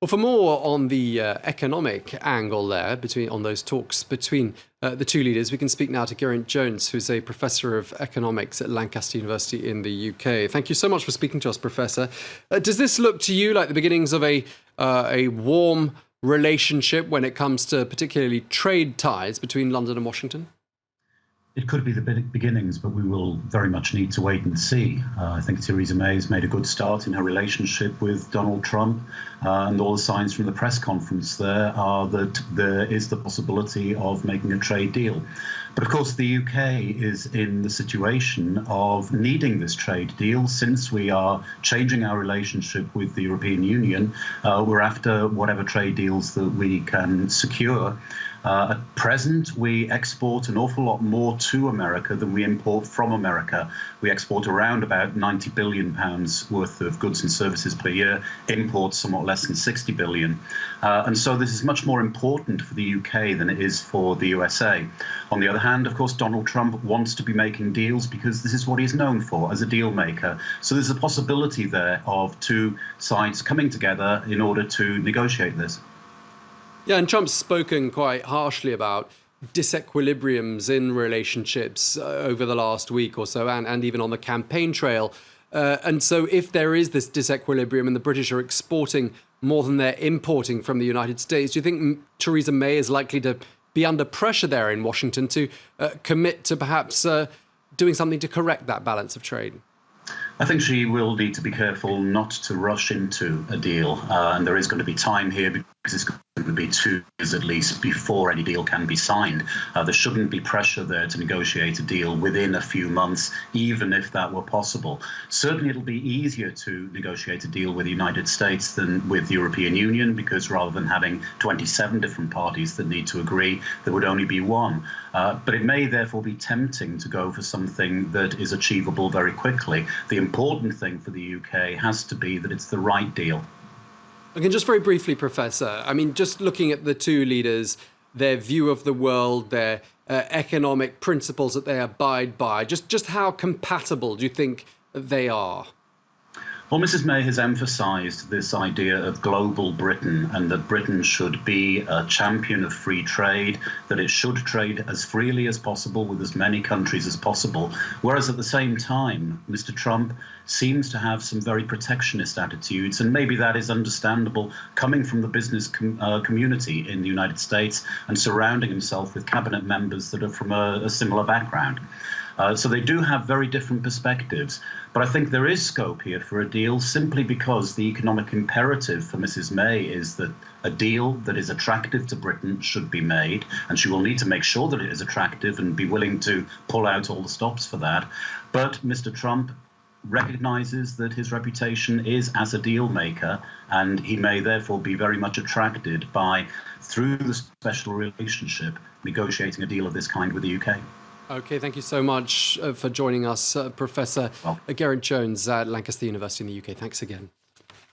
Well, for more on the economic angle there, on those talks between the two leaders, we can speak now to Geraint Johnes, who's a professor of economics at Lancaster University in the UK. Thank you so much for speaking to us, Professor. Does this look to you like the beginnings of a warm relationship when it comes to particularly trade ties between London and Washington? It could be the beginnings, but we will very much need to wait and see. I think Theresa May has made a good start in her relationship with Donald Trump, and all the signs from the press conference there are that there is the possibility of making a trade deal. But of course, the UK is in the situation of needing this trade deal since we are changing our relationship with the European Union. We're after whatever trade deals that we can secure. At present, we export an awful lot more to America than we import from America. We export around about £90 billion worth of goods and services per year, import somewhat less than 60 billion. And so this is much more important for the UK than it is for the USA. On the other hand, of course, Donald Trump wants to be making deals because this is what he's known for, as a deal maker. So there's a possibility there of two sides coming together in order to negotiate this. Yeah, and Trump's spoken quite harshly about disequilibriums in relationships over the last week or so, and even on the campaign trail. And so if there is this disequilibrium and the British are exporting more than they're importing from the United States, do you think Theresa May is likely to be under pressure there in Washington to commit to perhaps doing something to correct that balance of trade? I think she will need to be careful not to rush into a deal. And there is going to be time here because it's going to be 2 years at least before any deal can be signed. There shouldn't be pressure there to negotiate a deal within a few months, even if that were possible. Certainly, it'll be easier to negotiate a deal with the United States than with the European Union, because rather than having 27 different parties that need to agree, there would only be one. But it may therefore be tempting to go for something that is achievable very quickly. The important thing for the UK has to be that it's the right deal. Again, just very briefly, Professor, I mean, just looking at the two leaders, their view of the world, their economic principles that they abide by, just how compatible do you think they are? Well, Mrs. May has emphasised this idea of global Britain, and that Britain should be a champion of free trade, that it should trade as freely as possible with as many countries as possible. Whereas at the same time, Mr. Trump seems to have some very protectionist attitudes, and maybe that is understandable coming from the business community in the United States and surrounding himself with cabinet members that are from a similar background. So they do have very different perspectives. But I think there is scope here for a deal simply because the economic imperative for Mrs. May is that a deal that is attractive to Britain should be made, and she will need to make sure that it is attractive and be willing to pull out all the stops for that. But Mr. Trump recognises that his reputation is as a deal maker, and he may therefore be very much attracted by, through the special relationship, negotiating a deal of this kind with the UK. OK, thank you so much for joining us, Professor Geraint Johnes at Lancaster University in the UK. Thanks again.